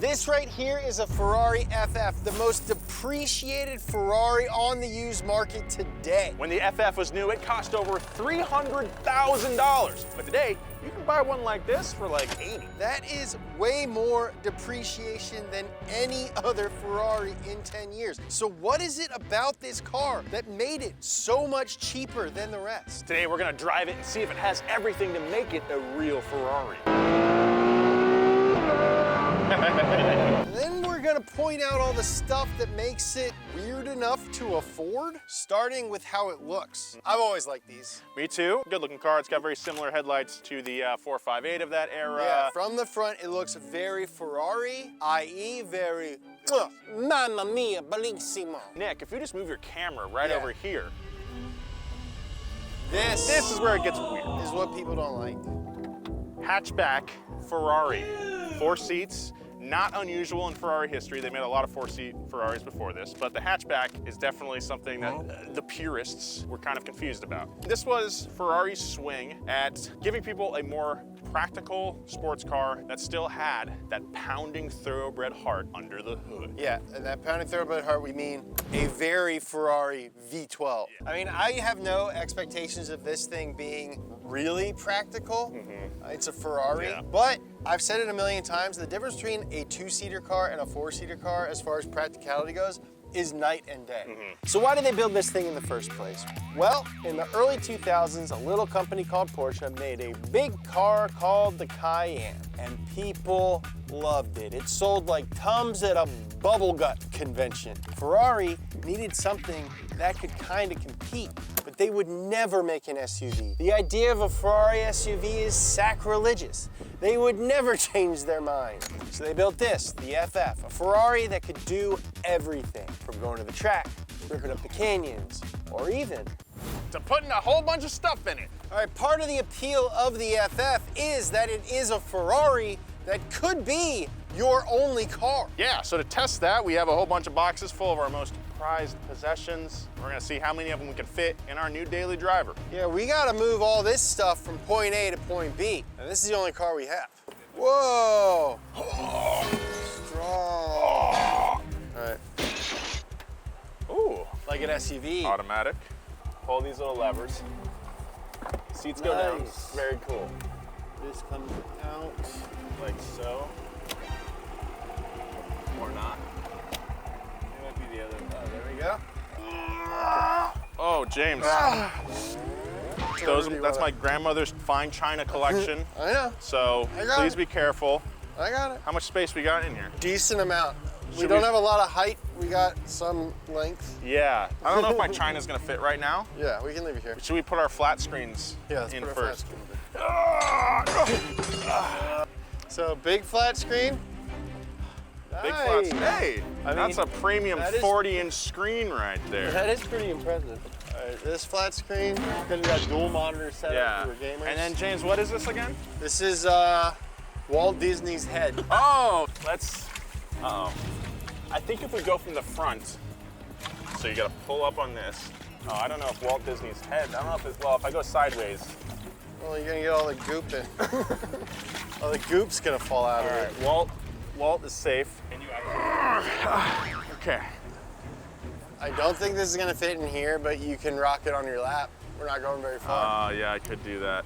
This right here is a Ferrari FF, the most depreciated Ferrari on the used market today. When the FF was new, it cost over $300,000. But today, you can buy one like this for like 80. That is way more depreciation than any other Ferrari in 10 years. So what is it about this car that made it so much cheaper than the rest? Today, we're gonna drive it and see if it has everything to make it a real Ferrari. Then we're gonna point out all the stuff that makes it weird enough to afford, starting with how it looks. I've always liked these. Me too. Good looking car. It's got very similar headlights to the 458 of that era. Yeah, from the front, it looks very Ferrari, i.e. very, mamma mia, bellissimo. Nick, if you just move your camera right over here, this is where it gets weird. This is what people don't like. Hatchback Ferrari. 4 seats. Not unusual in Ferrari history. They made a lot of 4-seat Ferraris before this, but the hatchback is definitely something that the purists were kind of confused about. This was Ferrari's swing at giving people a more practical sports car that still had that pounding thoroughbred heart under the hood. Yeah, and that pounding thoroughbred heart, we mean a very Ferrari V12. Yeah. I mean, I have no expectations of this thing being really practical. It's a Ferrari, but I've said it a million times, the difference between a 2-seater car and a 4-seater car as far as practicality goes is night and day. So why did they build this thing in the first place? Well, in the early 2000s, a little company called Porsche made a big car called the Cayenne, and people loved it. It sold like Tums at a bubble gut convention. Ferrari needed something that could kind of compete, but they would never make an SUV. The idea of a Ferrari SUV is sacrilegious. They would never change their mind. So they built this, the FF, a Ferrari that could do everything, from going to the track, ripping up the canyons, or even to putting a whole bunch of stuff in it. All right, part of the appeal of the FF is that it is a Ferrari that could be your only car. Yeah, so to test that, we have a whole bunch of boxes full of our most prized possessions. We're gonna see how many of them we can fit in our new daily driver. Yeah, we gotta move all this stuff from point A to point B, and this is the only car we have. Whoa! Strong. All right. Ooh. Like an SUV. Automatic. Pull these little levers. Seats go down. Very cool. This comes out like so. Or not. It might be the other. Oh, there we go. Oh, James. That's my grandmother's fine china collection. I know. So please be careful. I got it. How much space we got in here? Decent amount. We don't have a lot of height. We got some length. Yeah. I don't know if my china's gonna fit right now. Yeah, we can leave it here. Should we put our flat screens in first? So big flat screen. Big flat screen. Hey, that's a premium 40-inch screen right there. That is pretty impressive. All right, this flat screen, because we got dual monitor setup for gamers. And then James, what is this again? This is Walt Disney's head. Oh, I think if we go from the front, so you gotta pull up on this. Oh, I don't know if Walt Disney's head, I don't know if it's, well, if I go sideways. Well, you're gonna get all the goop in. All the goop's gonna fall out of it. Walt is safe. Okay. I don't think this is gonna fit in here, but you can rock it on your lap. We're not going very far. Yeah, I could do that.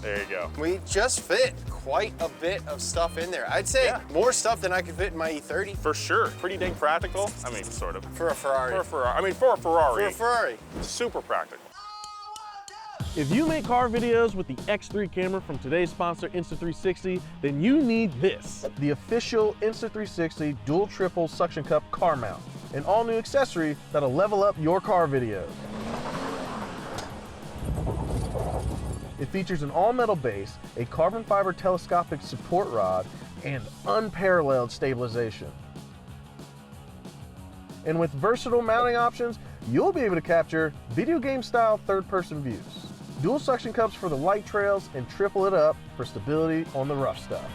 There you go. We just fit quite a bit of stuff in there. I'd say more stuff than I could fit in my E30. For sure. Pretty dang practical. I mean, sort of. For a Ferrari. For a Ferrari. I mean, for a Ferrari. For a Ferrari. Super practical. If you make car videos with the X3 camera from today's sponsor, Insta360, then you need this. The official Insta360 dual triple suction cup car mount. An all new accessory that'll level up your car videos. It features an all-metal base, a carbon fiber telescopic support rod, and unparalleled stabilization. And with versatile mounting options, you'll be able to capture video game style third-person views. Dual suction cups for the light trails and triple it up for stability on the rough stuff.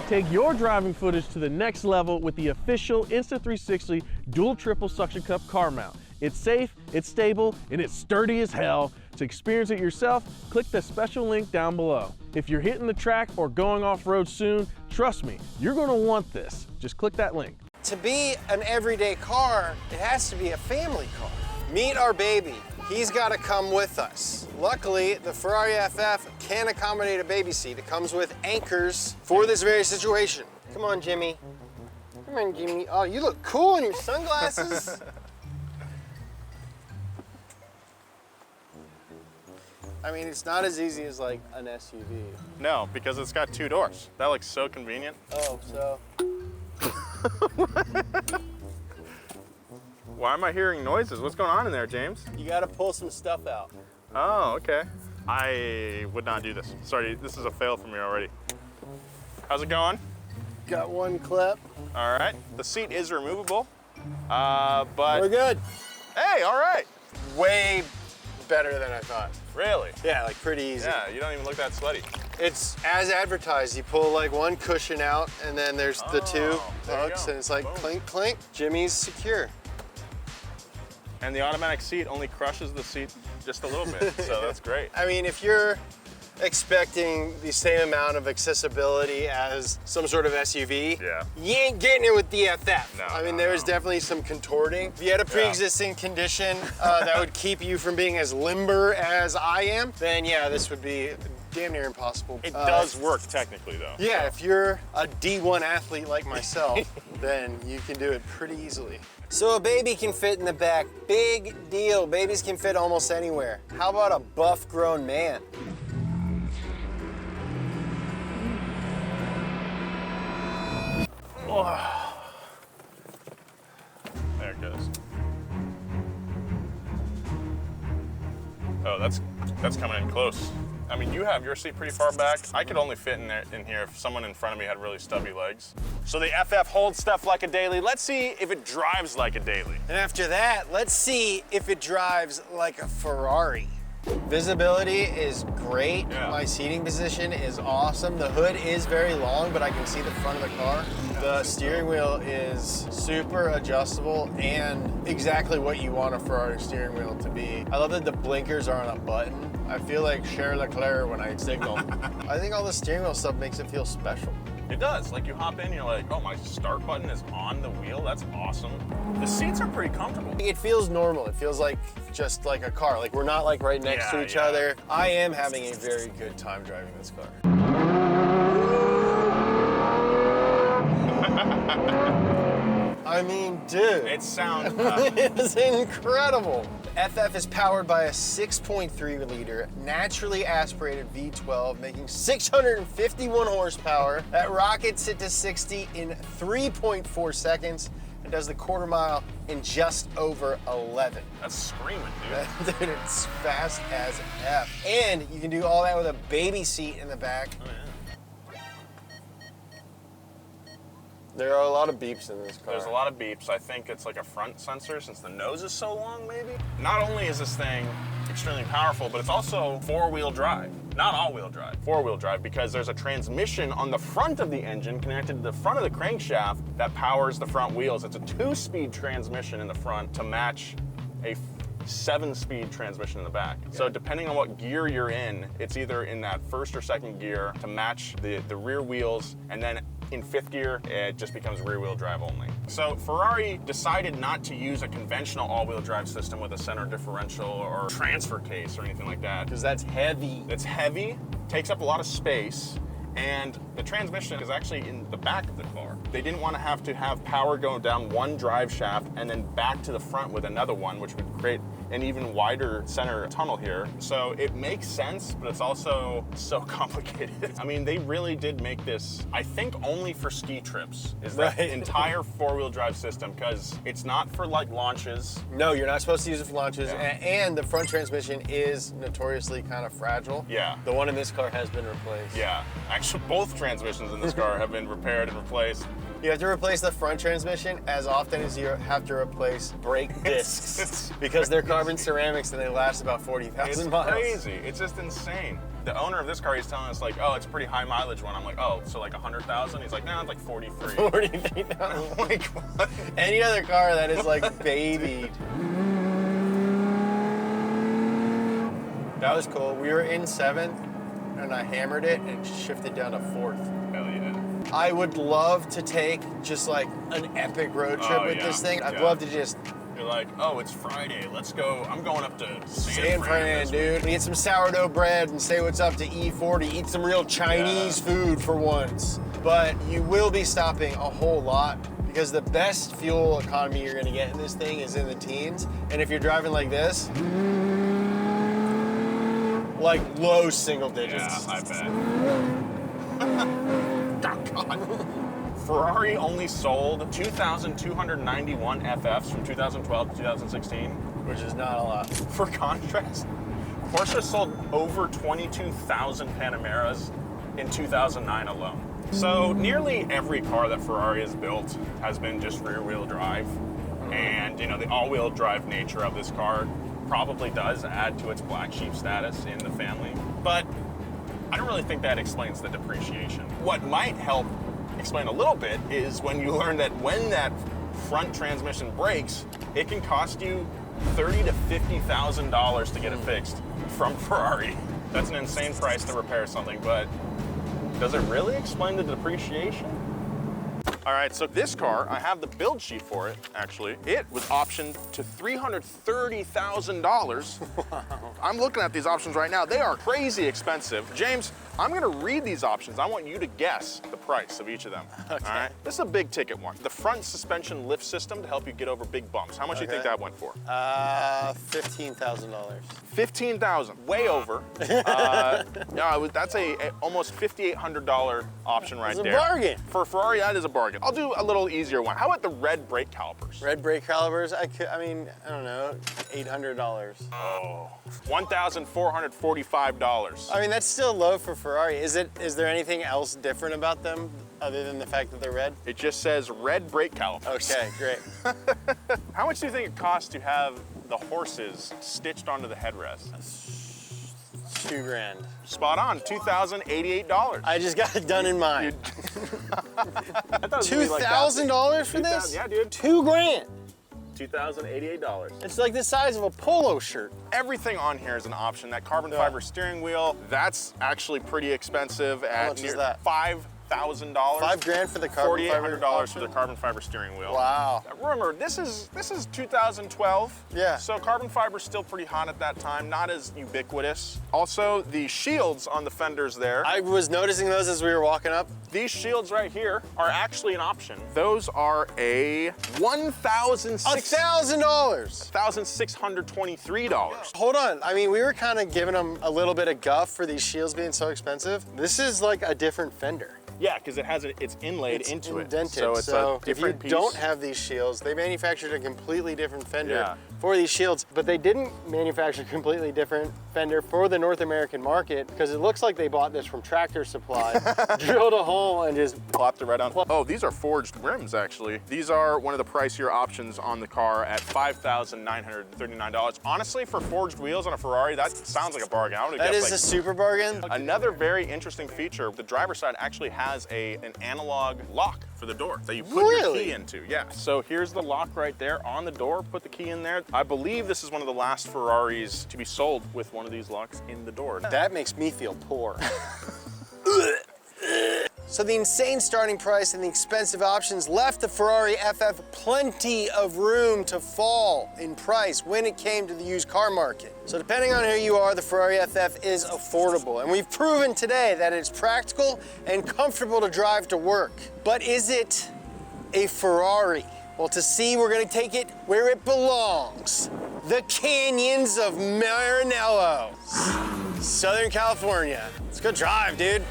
Take your driving footage to the next level with the official Insta360 dual triple suction cup car mount. It's safe, it's stable, and it's sturdy as hell. To experience it yourself, click the special link down below. If you're hitting the track or going off-road soon, trust me, you're gonna want this. Just click that link. To be an everyday car, it has to be a family car. Meet our baby. He's got to come with us. Luckily, the Ferrari FF can accommodate a baby seat. It comes with anchors for this very situation. Come on, Jimmy. Come on, Jimmy. Oh, you look cool in your sunglasses. I mean, it's not as easy as like an SUV. No, because it's got 2 doors. That looks so convenient. Oh, so. Why am I hearing noises? What's going on in there, James? You got to pull some stuff out. Oh, okay. I would not do this. Sorry, this is a fail for me already. How's it going? Got one clip. All right. The seat is removable, but... We're good. Hey, all right. Way better than I thought. Really? Yeah, like pretty easy. Yeah, you don't even look that sweaty. It's as advertised. You pull like one cushion out and then there's the 2 there you hooks go. and it's like Boom. clink, clink. Jimmy's secure. And the automatic seat only crushes the seat just a little bit, so that's great. I mean, if you're expecting the same amount of accessibility as some sort of SUV, Yeah. you ain't getting it with the FF. No, I mean, no, there's no. definitely some contorting. If you had a pre-existing condition that would keep you from being as limber as I am, then yeah, this would be damn near impossible. It does work technically, though. Yeah, if you're a D1 athlete like myself, then you can do it pretty easily. So a baby can fit in the back. Big deal. Babies can fit almost anywhere. How about a buff grown man? There it goes. Oh, that's coming in close. I mean, you have your seat pretty far back. I could only fit in here if someone in front of me had really stubby legs. So the FF holds stuff like a daily. Let's see if it drives like a daily. And after that, let's see if it drives like a Ferrari. Visibility is great. Yeah. My seating position is awesome. The hood is very long, but I can see the front of the car. The steering wheel is super adjustable and exactly what you want a Ferrari steering wheel to be. I love that the blinkers are on a button. I feel like Charles Leclerc when I signal. I think all the steering wheel stuff makes it feel special. It does. Like, you hop in, you're like, oh, my start button is on the wheel. That's awesome. The seats are pretty comfortable. It feels normal. It feels like just like a car. Like we're not like right next to each other. I am having a very good time driving this car. I mean, dude. It sounds... It's incredible. FF is powered by a 6.3 liter naturally aspirated V12, making 651 horsepower. That rockets it to 60 in 3.4 seconds and does the quarter mile in just over 11. That's screaming, dude. Dude, it's fast as F. And you can do all that with a baby seat in the back. Oh, yeah. There are a lot of beeps in this car. There's a lot of beeps. I think it's like a front sensor since the nose is so long, maybe? Not only is this thing extremely powerful, but it's also four-wheel drive. Not all-wheel drive, four-wheel drive, because there's a transmission on the front of the engine connected to the front of the crankshaft that powers the front wheels. It's a 2-speed transmission in the front to match a 7-speed transmission in the back. So depending on what gear you're in, it's either in that first or second gear to match the rear wheels, and then in 5th gear, it just becomes rear-wheel drive only. So Ferrari decided not to use a conventional all-wheel drive system with a center differential or transfer case or anything like that. Because that's heavy. It's heavy, takes up a lot of space, and the transmission is actually in the back of the car. They didn't want to have power going down one drive shaft and then back to the front with another one, which would create an even wider center tunnel here. So it makes sense, but it's also so complicated. I mean, they really did make this, I think, only for ski trips, is that entire four-wheel drive system, because it's not for like launches. No, you're not supposed to use it for launches, Yeah. and the front transmission is notoriously kind of fragile. Yeah. The one in this car has been replaced. Yeah, actually both transmissions in this car have been repaired and replaced. You have to replace the front transmission as often as you have to replace brake discs because they're carbon ceramics and they last about 40,000 It's miles. crazy. It's just insane. The owner of this car, he's telling us like, oh, it's a pretty high mileage one. I'm like, oh, so like 100,000? He's like, nah, it's like 43. 43,000. Like, what? Any other car that is like babied. That was cool. We were in 7th, and I hammered it, and it shifted down to 4th. Hell yeah. I would love to take just like an epic road trip with this thing. I'd love to just... You're like, oh, it's Friday. Let's go. I'm going up to San Fran, dude. Get some sourdough bread and say what's up to E40. Eat some real Chinese food for once. But you will be stopping a whole lot because the best fuel economy you're gonna get in this thing is in the teens. And if you're driving like this, like low single digits. Yeah, I bet. God. Ferrari only sold 2,291 FFs from 2012 to 2016. Which is not a lot. For contrast, Porsche sold over 22,000 Panameras in 2009 alone. So nearly every car that Ferrari has built has been just rear-wheel drive. And, you know, the all-wheel drive nature of this car probably does add to its black sheep status in the family. But I don't really think that explains the depreciation. What might help explain a little bit is when you learn that when that front transmission breaks, it can cost you $30,000 to $50,000 to get it fixed from Ferrari. That's an insane price to repair something, but does it really explain the depreciation? All right, so this car, I have the build sheet for it, actually. It was optioned to $330,000. Wow. I'm looking at these options right now. They are crazy expensive. James, I'm gonna read these options. I want you to guess the price of each of them. Okay. All right, this is a big ticket one. The front suspension lift system to help you get over big bumps. How much do you think that went for? $15,000. $15,000, way over. Yeah, that's a almost $5,800 option right there. It's a bargain. For Ferrari, that is a bargain. I'll do a little easier one. How about the red brake calipers? Red brake calipers, I don't know, $800. Oh, $1,445. I mean, that's still low for Ferrari. Is there anything else different about them other than the fact that they're red? It just says red brake calipers. Okay, great. How much do you think it costs to have the horses stitched onto the headrest? $2,000. Spot on, $2,088. I just got it done in mine. $2,000 for this? Yeah, dude. $2,000. $2,088. It's like the size of a polo shirt. Everything on here is an option. That carbon fiber steering wheel, that's actually pretty expensive at How much is that? $5,000. $5,000 for the carbon fiber. $4,800 for the carbon fiber steering wheel. Wow. Remember, this is 2012. Yeah. So carbon fiber's still pretty hot at that time, not as ubiquitous. Also, the shields on the fenders there. I was noticing those as we were walking up. These shields right here are actually an option. Those are a $1,623. Hold on. I mean, we were kind of giving them a little bit of guff for these shields being so expensive. This is like a different fender. Yeah, because it's inlaid into indented. it. So it's a different if piece. you don't have these shields, they manufactured a completely different fender for these shields, but they didn't manufacture a completely different fender for the North American market because it looks like they bought this from Tractor Supply, drilled a hole and just plopped it right on. Oh, these are forged rims, actually. These are one of the pricier options on the car at $5,939. Honestly, for forged wheels on a Ferrari, that sounds like a bargain. That is a super bargain. Another very interesting feature, the driver's side actually has an analog lock for the door that you put your key into. Yeah, so here's the lock right there on the door. Put the key in there. I believe this is one of the last Ferraris to be sold with one of these locks in the door. That makes me feel poor. So the insane starting price and the expensive options left the Ferrari FF plenty of room to fall in price when it came to the used car market. So depending on who you are, the Ferrari FF is affordable. And we've proven today that it's practical and comfortable to drive to work. But is it a Ferrari? Well, to see, we're gonna take it where it belongs. The canyons of Maranello, Southern California. Let's go drive, dude.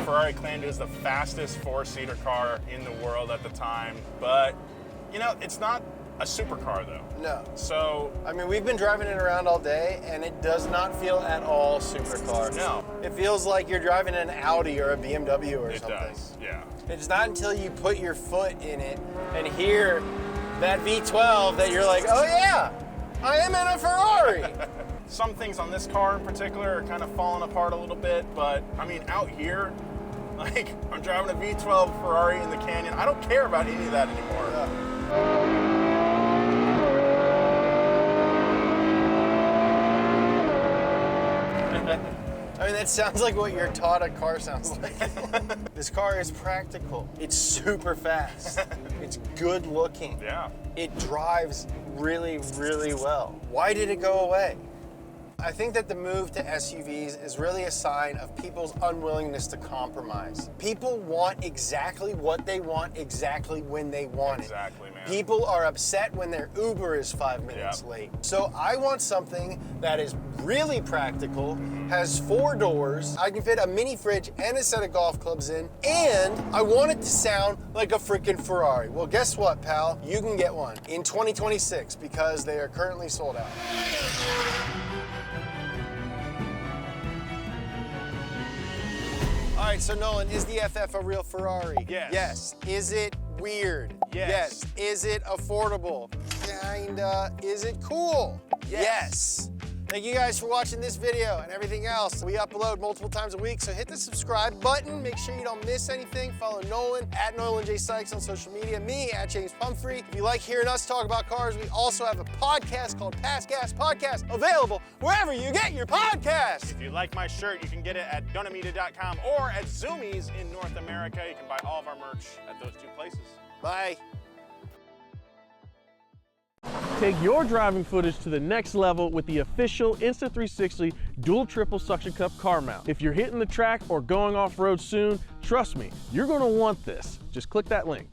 Ferrari claimed it was the fastest four-seater car in the world at the time, but you know, it's not a supercar though. No. So, I mean, we've been driving it around all day and it does not feel at all supercar. No. It feels like you're driving an Audi or a BMW or something. It does, yeah. It's not until you put your foot in it and hear that V12 that you're like, oh yeah, I am in a Ferrari. Some things on this car in particular are kind of falling apart a little bit, but I mean, out here, like, I'm driving a V12 Ferrari in the canyon. I don't care about any of that anymore. I mean, that sounds like what your Tata car sounds like. This car is practical. It's super fast. It's good looking. Yeah. It drives really, really well. Why did it go away? I think that the move to SUVs is really a sign of people's unwillingness to compromise. People want exactly what they want exactly when they want it. Exactly, man. People are upset when their Uber is 5 minutes late. So I want something that is really practical, has 4 doors, I can fit a mini fridge and a set of golf clubs in, and I want it to sound like a freaking Ferrari. Well, guess what, pal? You can get one in 2026 because they are currently sold out. All right, so Nolan, is the FF a real Ferrari? Yes. Yes. Is it weird? Yes. Is it affordable? Kinda. Is it cool? Yes. Thank you guys for watching this video and everything else. We upload multiple times a week, so hit the subscribe button. Make sure you don't miss anything. Follow Nolan at Nolan J. Sykes on social media, me at James Pumphrey. If you like hearing us talk about cars, we also have a podcast called Past Gas Podcast, available wherever you get your podcasts. If you like my shirt, you can get it at donamita.com or at Zoomies in North America. You can buy all of our merch at those 2 places. Bye. Take your driving footage to the next level with the official Insta360 dual triple suction cup car mount. If you're hitting the track or going off-road soon, trust me, you're going to want this. Just click that link.